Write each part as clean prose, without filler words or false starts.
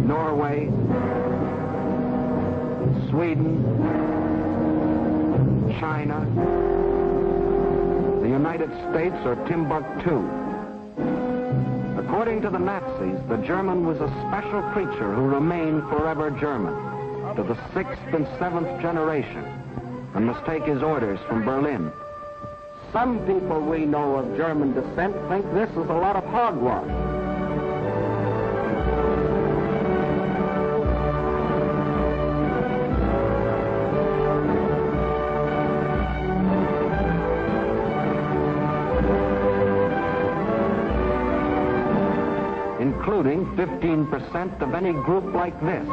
Norway, Sweden, China, the United States, or Timbuktu. According to the Nazis, the German was a special creature who remained forever German to the 6th and 7th generation and must take his orders from Berlin. Some people we know of German descent think this is a lot of hogwash. Including 15% of any group like this.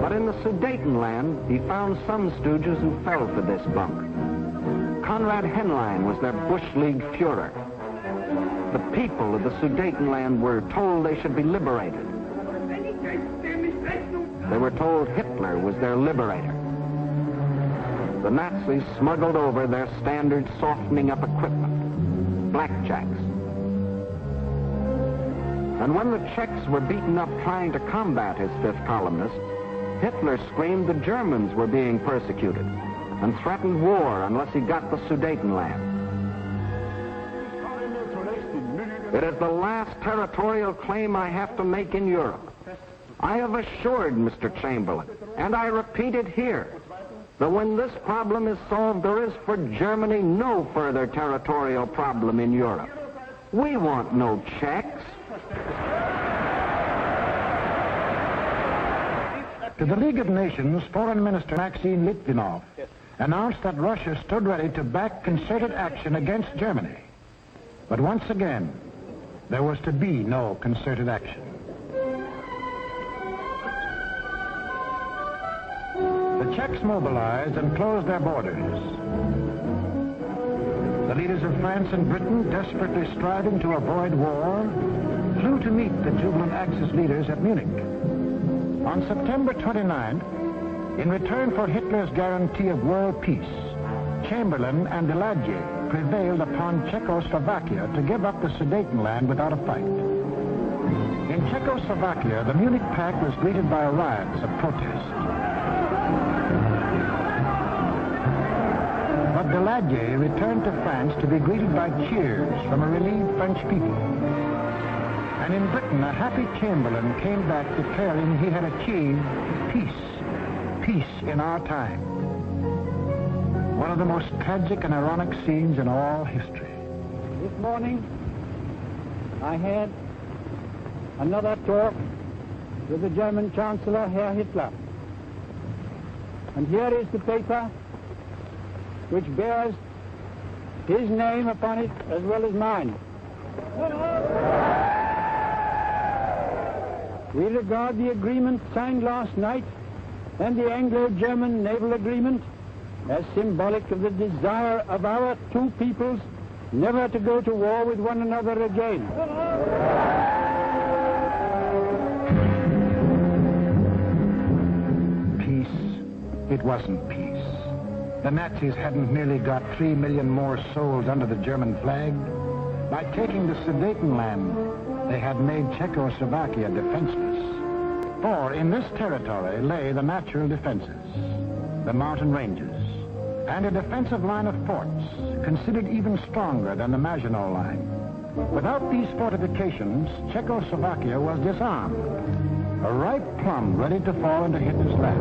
But in the Sudetenland, he found some stooges who fell for this bunk. Conrad Henlein was their Bush League Führer. The people of the Sudetenland were told they should be liberated. They were told Hitler was their liberator. The Nazis smuggled over their standard softening up equipment, blackjacks. And when the Czechs were beaten up trying to combat his fifth columnists, Hitler screamed the Germans were being persecuted and threatened war unless he got the Sudetenland. It is the last territorial claim I have to make in Europe. I have assured Mr. Chamberlain, and I repeat it here, that when this problem is solved, there is for Germany no further territorial problem in Europe. We want no Czechs. To the League of Nations, Foreign Minister Maxim Litvinov announced that Russia stood ready to back concerted action against Germany. But once again, there was to be no concerted action. The Czechs mobilized and closed their borders. The leaders of France and Britain, desperately striving to avoid war, flew to meet the jubilant Axis leaders at Munich. On September 29th, in return for Hitler's guarantee of world peace, Chamberlain and Daladier prevailed upon Czechoslovakia to give up the Sudetenland without a fight. In Czechoslovakia, the Munich Pact was greeted by riots of protest. But Daladier returned to France to be greeted by cheers from a relieved French people. And in Britain, a happy Chamberlain came back declaring he had achieved peace in our time. One of the most tragic and ironic scenes in all history. This morning, I had another talk with the German Chancellor, Herr Hitler. And here is the paper which bears his name upon it as well as mine. We regard the agreement signed last night and the Anglo-German naval agreement as symbolic of the desire of our two peoples never to go to war with one another again. Peace. It wasn't peace. The Nazis hadn't merely got 3 million more souls under the German flag. By taking the Sudetenland, they had made Czechoslovakia defenseless. For in this territory lay the natural defenses, the mountain ranges, and a defensive line of forts, considered even stronger than the Maginot Line. Without these fortifications, Czechoslovakia was disarmed, a ripe plum ready to fall into Hitler's lap.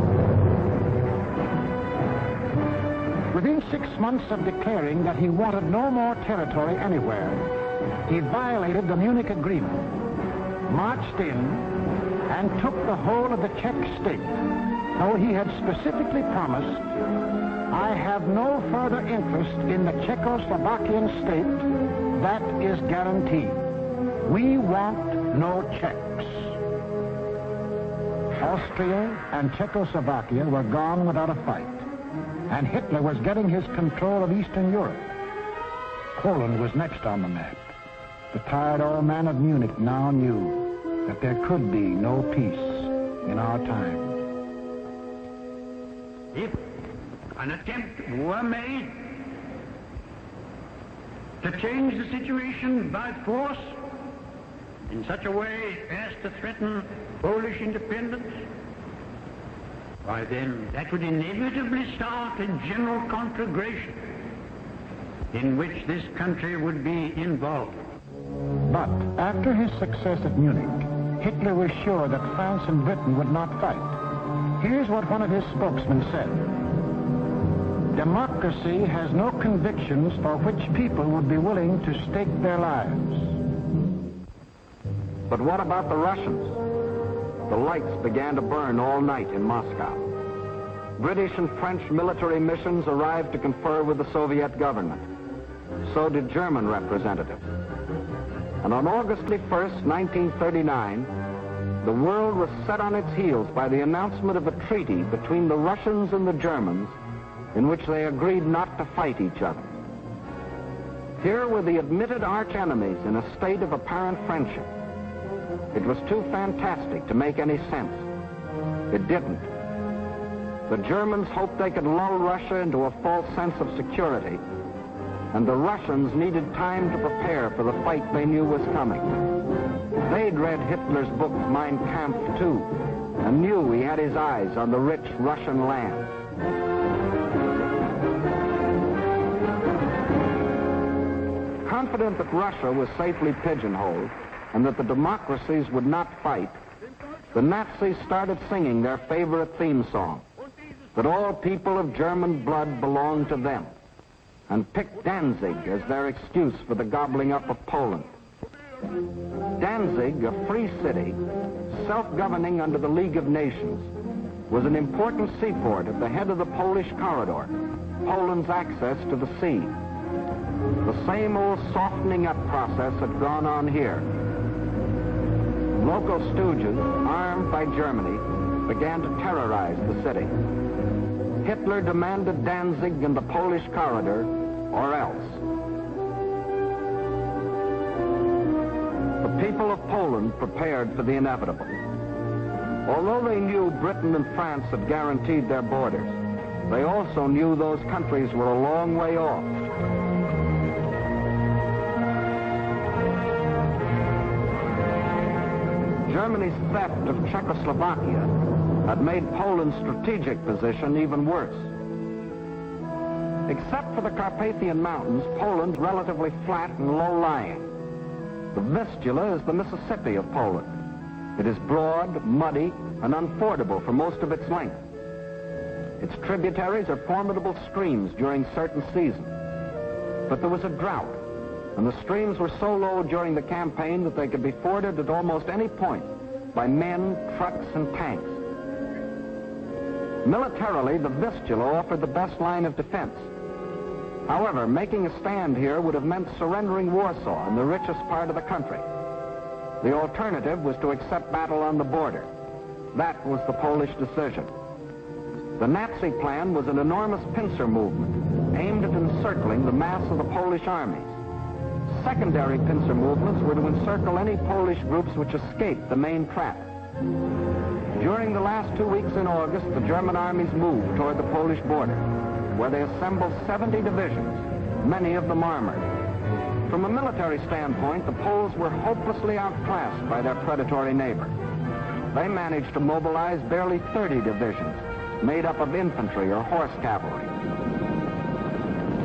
Within 6 months of declaring that he wanted no more territory anywhere, he violated the Munich Agreement, marched in, and took the whole of the Czech state, though he had specifically promised, "I have no further interest in the Czechoslovakian state. That is guaranteed. We want no Czechs." Austria and Czechoslovakia were gone without a fight, and Hitler was getting his control of Eastern Europe. Poland was next on the map. The tired old man of Munich now knew that there could be no peace in our time. If an attempt were made to change the situation by force in such a way as to threaten Polish independence, why then that would inevitably start a general conflagration in which this country would be involved. But after his success at Munich, Hitler was sure that France and Britain would not fight. Here's what one of his spokesmen said. Democracy has no convictions for which people would be willing to stake their lives. But what about the Russians? The lights began to burn all night in Moscow. British and French military missions arrived to confer with the Soviet government. So did German representatives. And on August 1st, 1939, the world was set on its heels by the announcement of a treaty between the Russians and the Germans in which they agreed not to fight each other. Here were the admitted arch-enemies in a state of apparent friendship. It was too fantastic to make any sense. It didn't. The Germans hoped they could lull Russia into a false sense of security, and the Russians needed time to prepare for the fight they knew was coming. They'd read Hitler's book, Mein Kampf, too, and knew he had his eyes on the rich Russian land. Confident that Russia was safely pigeonholed and that the democracies would not fight, the Nazis started singing their favorite theme song, that all people of German blood belonged to them, and picked Danzig as their excuse for the gobbling up of Poland. Danzig, a free city, self-governing under the League of Nations, was an important seaport at the head of the Polish corridor, Poland's access to the sea. The same old softening up process had gone on here. Local stooges, armed by Germany, began to terrorize the city. Hitler demanded Danzig and the Polish corridor, or else. The people of Poland prepared for the inevitable. Although they knew Britain and France had guaranteed their borders, they also knew those countries were a long way off. Germany's theft of Czechoslovakia had made Poland's strategic position even worse. Except for the Carpathian Mountains, Poland's relatively flat and low-lying. The Vistula is the Mississippi of Poland. It is broad, muddy, and unfordable for most of its length. Its tributaries are formidable streams during certain seasons. But there was a drought, and the streams were so low during the campaign that they could be forded at almost any point by men, trucks, and tanks. Militarily, the Vistula offered the best line of defense. However, making a stand here would have meant surrendering Warsaw in the richest part of the country. The alternative was to accept battle on the border. That was the Polish decision. The Nazi plan was an enormous pincer movement aimed at encircling the mass of the Polish armies. Secondary pincer movements were to encircle any Polish groups which escaped the main trap. During the last 2 weeks in August, the German armies moved toward the Polish border, where they assembled 70 divisions, many of them armored. From a military standpoint, the Poles were hopelessly outclassed by their predatory neighbor. They managed to mobilize barely 30 divisions, made up of infantry or horse cavalry.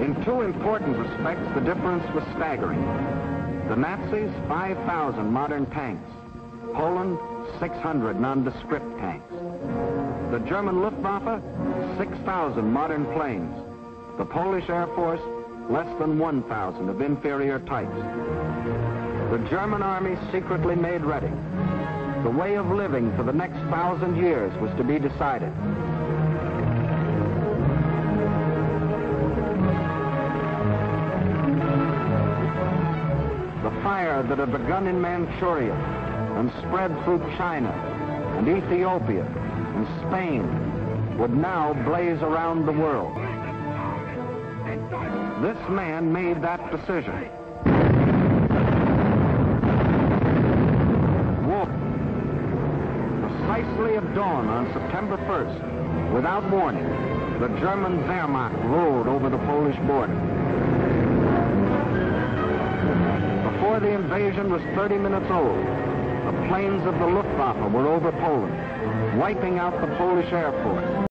In two important respects, the difference was staggering. The Nazis, 5,000 modern tanks. Poland, 600 nondescript tanks. The German Luftwaffe, 6,000 modern planes. The Polish Air Force, less than 1,000 of inferior types. The German army secretly made ready. The way of living for the next 1,000 years was to be decided. The fire that had begun in Manchuria and spread through China and Ethiopia and Spain would now blaze around the world. This man made that decision. War. Precisely at dawn on September 1st, without warning, the German Wehrmacht rolled over the Polish border. before the invasion was 30 minutes old, the planes of the Luftwaffe were over Poland, wiping out the Polish Air Force.